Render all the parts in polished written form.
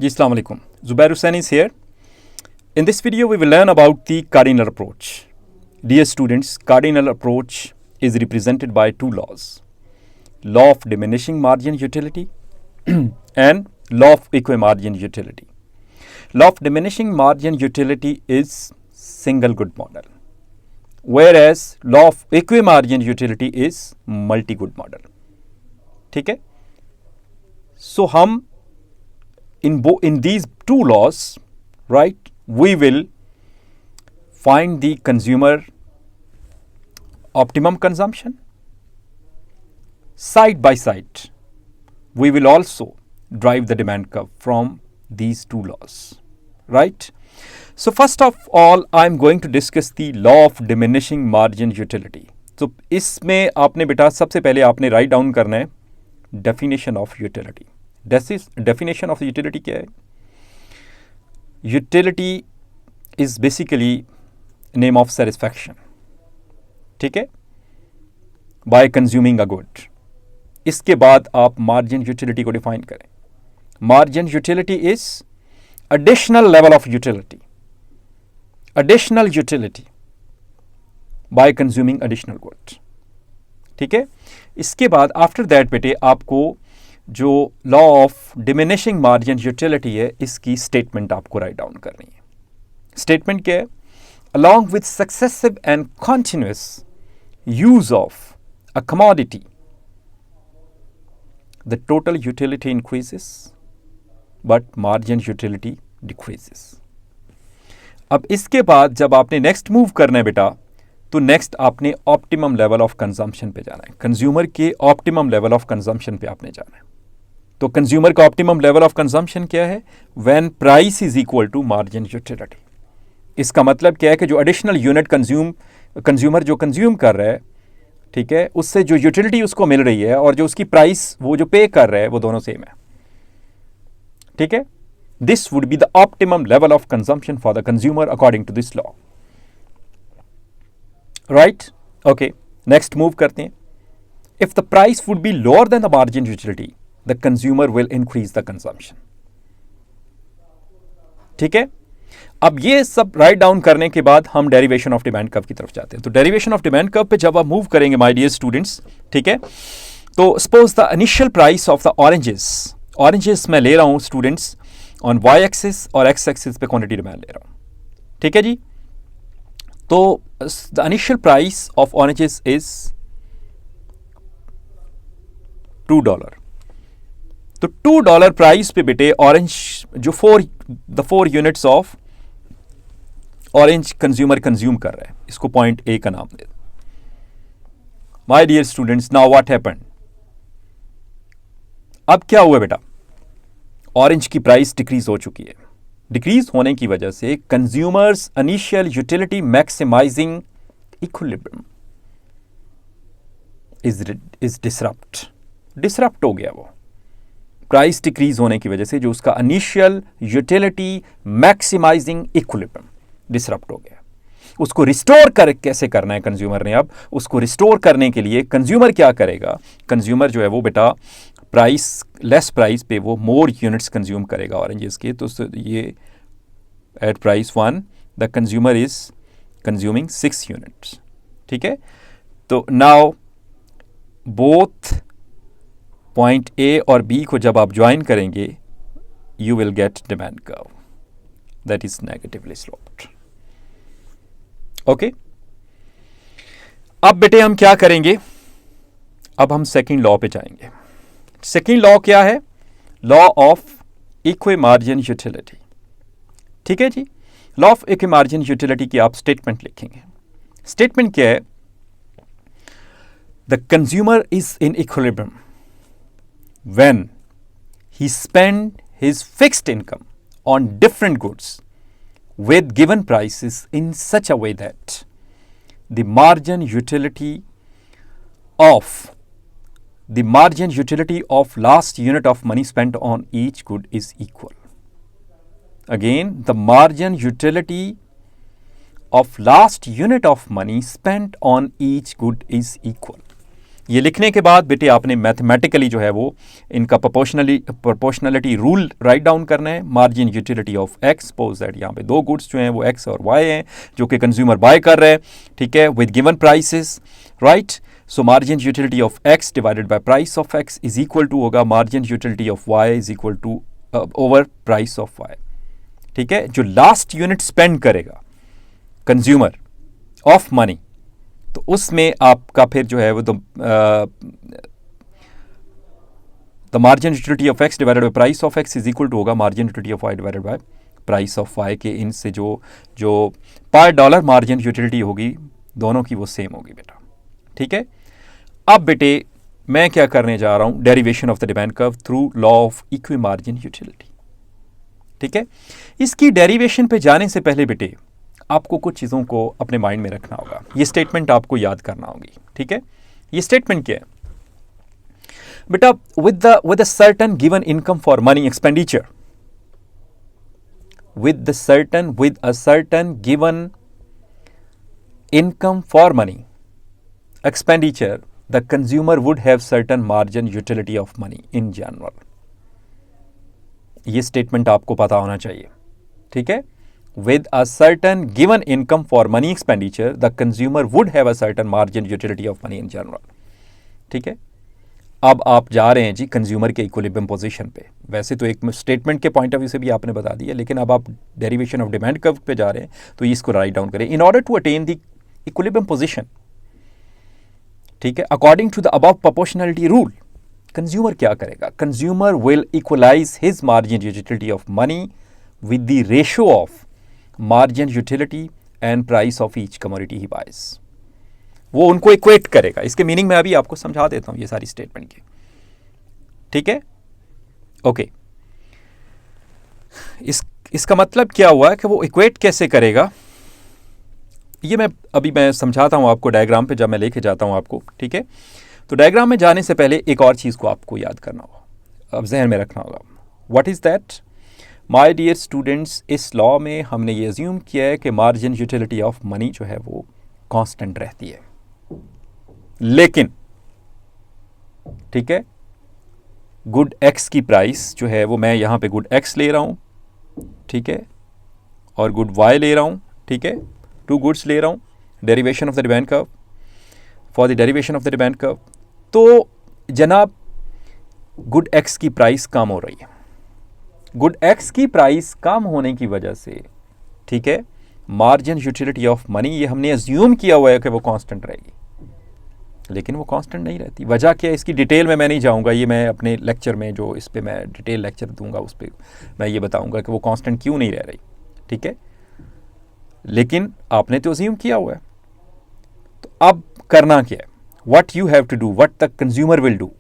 Ji, Assalamu alaikum. Zubair Hussain is here. In this video, we will learn about the cardinal approach. Dear students, cardinal approach is represented by two laws. Law of diminishing margin utility and law of equimargin utility. Law of diminishing margin utility is single good model, whereas law of equimargin utility is multi good model. ठीक है? So हम in these two laws, right, we will find the consumer optimum consumption. Side by side, we will also drive the demand curve from these two laws, right? So first of all, I am going to discuss the law of diminishing margin utility. So इसमें आपने बेटा सबसे पहले आपने write down करना है definition of utility. Definition of utility क्या है? Utility is basically name of satisfaction. ठीक है? By consuming a good. इसके बाद आप margin utility को define करें. Margin utility is additional level of utility. Additional utility by consuming additional good. ठीक है? इसके बाद आफ्टर दैट बेटे आपको जो law of diminishing margin utility है इसकी स्टेटमेंट आपको राइट डाउन करनी है. स्टेटमेंट क्या है? Along with successive and continuous use of a commodity the total utility increases but margin utility decreases. अब इसके बाद जब आपने नेक्स्ट मूव करना है बेटा तो नेक्स्ट आपने ऑप्टिमम लेवल ऑफ कंजम्पशन पे जाना है. कंज्यूमर के ऑप्टिमम लेवल ऑफ कंजम्पशन पे आपने जाना है. तो कंज्यूमर का ऑप्टिमम लेवल ऑफ कंजम्पशन क्या है? When price is equal to margin utility. इसका मतलब क्या है कि जो एडिशनल यूनिट कंज्यूमर जो कंज्यूम कर रहा है, ठीक है, उससे जो यूटिलिटी उसको मिल रही है और जो उसकी प्राइस वो जो पे कर रहा है वो दोनों सेम है. ठीक है? This would be the optimum level of consumption for the consumer according to this law. Right? Okay, next move करते हैं. If the price would be lower than the margin utility the consumer will increase the consumption. ठीक है? अब ये सब write down करने के बाद हम डेरिवेशन ऑफ डिमांड कर्व की तरफ जाते हैं. तो डेरिवेशन ऑफ डिमांड कर्व पे जब आप मूव करेंगे माय डियर स्टूडेंट्स, ठीक है, तो suppose the initial price of the oranges मैं ले रहा हूं स्टूडेंट्स ऑन वाई एक्सिस और एक्स एक्सिस पे क्वांटिटी डिमांड ले रहा हूं. ठीक है जी? तो the initial price of oranges is $2. तो $2 प्राइस पे बेटे ऑरेंज जो the 4 units of orange consumer consume कर रहा है, इसको पॉइंट ए का नाम दे दो. My dear students, now what happened? अब क्या हुआ बेटा? ऑरेंज की प्राइस डिक्रीज हो चुकी है. डिक्रीज होने की वजह से consumers initial utility maximising equilibrium is disrupt हो गया. वो प्राइस डिक्रीज होने की वजह से जो उसका initial utility maximising equilibrium disrupt हो गया. उसको रिस्टोर कैसे करना है कंज्यूमर ने? अब उसको रिस्टोर करने के लिए कंज्यूमर क्या करेगा? कंज्यूमर जो है वो बेटा लेस प्राइस पे वो मोर यूनिट्स कंज्यूम करेगा ऑरेंजेस के. तो ये at price 1 the consumer is consuming 6 units. ठीक है? तो नाउ बोथ पॉइंट ए और बी को जब आप ज्वाइन करेंगे you will get demand curve that is negatively sloped. Okay, अब बेटे हम क्या करेंगे? अब हम सेकेंड लॉ पे जाएंगे. सेकेंड लॉ क्या है? Law of equimarginal utility. ठीक है जी? लॉ ऑफ इक्विमार्जिन यूटिलिटी की आप स्टेटमेंट लिखेंगे. स्टेटमेंट क्या है? The consumer is in equilibrium when he spend his fixed income on different goods with given prices in such a way that the margin utility of last unit of money spent on each good is equal. Again, the margin utility of last unit of money spent on each good is equal. ये लिखने के बाद बेटे आपने mathematically जो है वो इनका प्रोपोर्शनलिटी रूल राइट डाउन करना है। Margin utility of x, suppose that यहाँ पे दो गुड्स जो हैं वो एक्स और वाई हैं जो कि कंज्यूमर बाय कर रहे हैं, ठीक है, with given prices, right. So margin utility of X divided by price of X is equal to होगा margin utility of Y is equal to over price of Y, ठीक है। जो लास्ट यूनिट स्पेंड करेगा consumer of money, तो उसमें आपका फिर जो है वो the margin utility of X divided by price of X is equal to होगा margin utility of Y divided by price of Y के इनसे जो पर डॉलर मार्जिन यूटिलिटी होगी दोनों की वो सेम होगी बेटा, ठीक है। अब बेटे मैं क्या करने जा रहा हूं, derivation of the demand curve through law of equi margin utility, ठीक है। इसकी डेरिवेशन पे जाने से पहले बेटे आपको कुछ चीज़ों को अपने माइंड में रखना होगा। ये स्टेटमेंट आपको याद करना होगी, ठीक है। ये स्टेटमेंट क्या है बेटा, with a certain given income for money expenditure, with a certain given income for money expenditure the consumer would have certain margin utility of money in general. ये स्टेटमेंट आपको पता होना चाहिए, ठीक है। With a certain given income for money expenditure, the consumer would have a certain margin utility of money in general, ठीक है। अब आप जा रहे हैं जी कंज्यूमर के इक्विलिब्रियम पोजीशन पे। वैसे तो एक स्टेटमेंट के पॉइंट ऑफ व्यू से भी आपने बता दिया, लेकिन अब आप डेरिवेशन ऑफ डिमांड कर्व पे जा रहे हैं तो इसको राइट डाउन करें। In order to attain the equilibrium position, ठीक है, according to the above proportionality rule, consumer क्या करेगा, consumer will equalise his margin utility of money with the ratio of margin utility and price of each commodity he buys. वो उनको equate करेगा। इसके meaning मैं अभी आपको समझा देता हूं ये सारी स्टेटमेंट की, ठीक है, ओके। इसका मतलब क्या हुआ कि वो इक्वेट कैसे करेगा, ये मैं समझाता हूं आपको डायग्राम पे जब मैं लेके जाता हूं आपको, ठीक है। तो डायग्राम में जाने से पहले एक और चीज को आपको याद करना होगा, अब जहन में रखना होगा। What is that my dear students, इस लॉ में हमने ये अज्यूम किया है कि मार्जिन यूटिलिटी ऑफ मनी जो है वो कांस्टेंट रहती है, लेकिन ठीक है गुड एक्स की प्राइस जो है वो मैं यहां पे गुड एक्स ले रहा हूं, ठीक है, और गुड वाई ले रहा हूं, ठीक है, टू गुड्स ले रहा हूं, derivation of the demand curve, for the derivation of the demand curve. तो जनाब गुड एक्स की प्राइस कम हो रही है, गुड एक्स की प्राइस कम होने की वजह से, ठीक है, मार्जिन यूटिलिटी ऑफ मनी ये हमने अज्यूम किया हुआ है कि वो कांस्टेंट रहेगी, लेकिन वो कांस्टेंट नहीं रहती। वजह क्या है इसकी डिटेल में मैं नहीं जाऊंगा, ये मैं अपने लेक्चर में जो इस पे मैं डिटेल लेक्चर दूंगा उस पर मैं ये बताऊंगा कि वो कांस्टेंट क्यों नहीं रह रही, ठीक है, लेकिन आपने तो अज्यूम किया हुआ है। तो अब करना क्या है, what you have to do, what the consumer will do.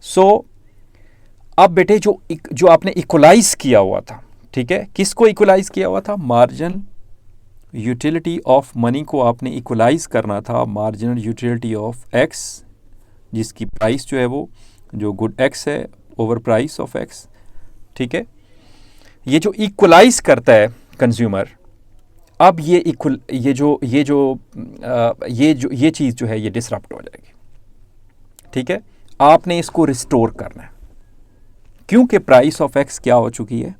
So अब बेटे जो आपने इक्वलाइज किया हुआ था, ठीक है, किसको इक्वलाइज किया हुआ था, मार्जिन यूटिलिटी ऑफ मनी को आपने इक्वलाइज करना था मार्जिनल यूटिलिटी ऑफ एक्स, जिसकी प्राइस जो है वो जो गुड एक्स है ओवर प्राइस ऑफ एक्स, ठीक है। ये जो इक्वलाइज करता है कंज्यूमर, अब ये चीज़ जो है ये डिसरप्ट हो जाएगी, ठीक है। आपने इसको रिस्टोर करना है क्योंकि प्राइस ऑफ एक्स क्या हो चुकी है,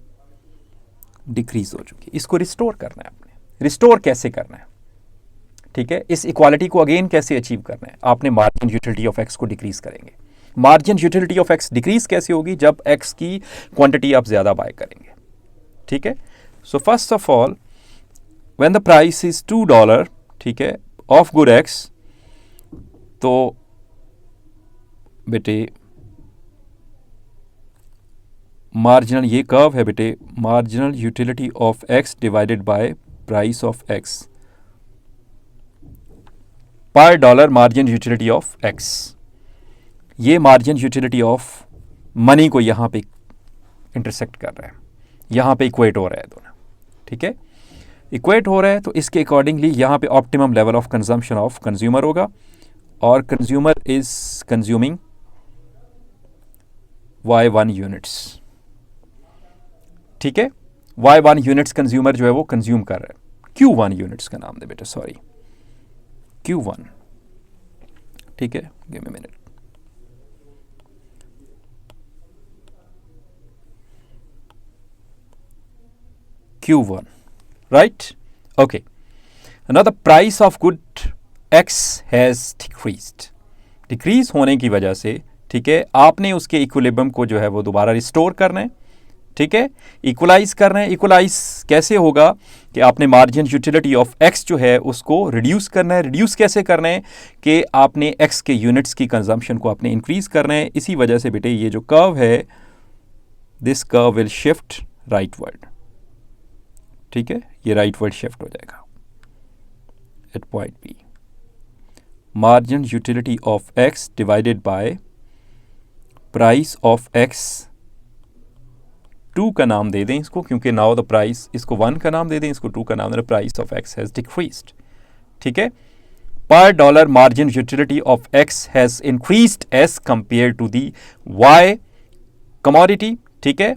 डिक्रीज हो चुकी है। इसको रिस्टोर करना है आपने। रिस्टोर कैसे करना है, ठीक है, इस इक्वालिटी को अगेन कैसे अचीव करना है, आपने मार्जिन यूटिलिटी ऑफ एक्स को डिक्रीज करेंगे। Margin utility of x decrease कैसे होगी, जब एक्स की क्वांटिटी आप ज्यादा बाय करेंगे, ठीक है। So first of all when the price is $2, ठीक है, ऑफ गुड एक्स, तो बेटे मार्जिनल ये कर्व है बेटे, marginal utility of X divided by price of X पर dollar margin utility of X. ये मार्जिन यूटिलिटी ऑफ मनी को यहां पे इंटरसेक्ट कर रहा है, यहां पे इक्वेट हो रहा है दोनों, ठीक है, इक्वेट हो रहा है। तो इसके अकॉर्डिंगली यहां पे optimum level of consumption of consumer होगा, और consumer is consuming Y1 units, ठीक है, Y1 यूनिट्स कंज्यूमर जो है वो कंज्यूम कर रहा है। Q1 यूनिट्स का नाम दे बेटा, सॉरी Q1, ठीक है, give me minute. Q1, right? Okay. Now the price of good X has decreased. Decrease होने की वजह से, ठीक है, आपने उसके इक्विलिब्रियम को जो है वो दोबारा रिस्टोर करना है, ठीक है, इक्वलाइज करना है। इक्वलाइज कैसे होगा कि आपने मार्जिन यूटिलिटी ऑफ एक्स जो है उसको रिड्यूस करना है। रिड्यूस कैसे करना है कि आपने एक्स के यूनिट्स की कंजम्पशन को आपने इंक्रीज करना है। इसी वजह से बेटे ये जो कर्व है, this curve will shift rightward, ठीक है, ये राइटवर्ड शिफ्ट हो जाएगा at point B. Margin utility of X divided by price of X, 2 का नाम दे दें इसको, क्योंकि नाउ द प्राइस, इसको 1 का नाम दे दें, इसको 2 का नाम दे दें, price of X has decreased, ठीक है। पर dollar margin utility of X has increased as compare to the Y commodity, ठीक है।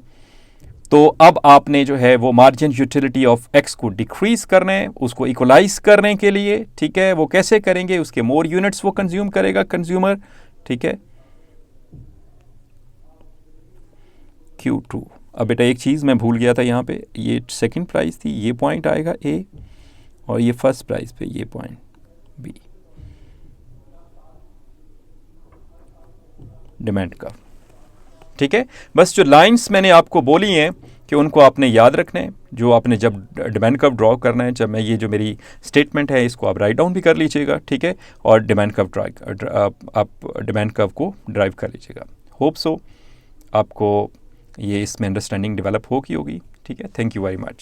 तो अब आपने जो है वो मार्जिन यूटिलिटी ऑफ एक्स को डिक्रीज करना है, उसको इक्वलाइज करने के लिए, ठीक है। वो कैसे करेंगे, उसके मोर यूनिट्स वो कंज्यूम करेगा कंज्यूमर, ठीक है। Q2। अब बेटा एक चीज़ मैं भूल गया था यहाँ पे, ये सेकंड प्राइस थी, ये पॉइंट आएगा ए, और ये फर्स्ट प्राइस पे ये पॉइंट बी, डिमांड का, ठीक है। बस जो लाइंस मैंने आपको बोली हैं कि उनको आपने याद रखना है, जो आपने जब डिमांड कर्व ड्रॉ करना है, जब मैं ये जो मेरी स्टेटमेंट है इसको आप राइट डाउन भी कर लीजिएगा, ठीक है, और डिमांड कर्व आप डिमांड कर्व को ड्राइव कर लीजिएगा। होप सो आपको ये इसमें अंडरस्टैंडिंग डेवलप होगी, ठीक है। Thank you very much.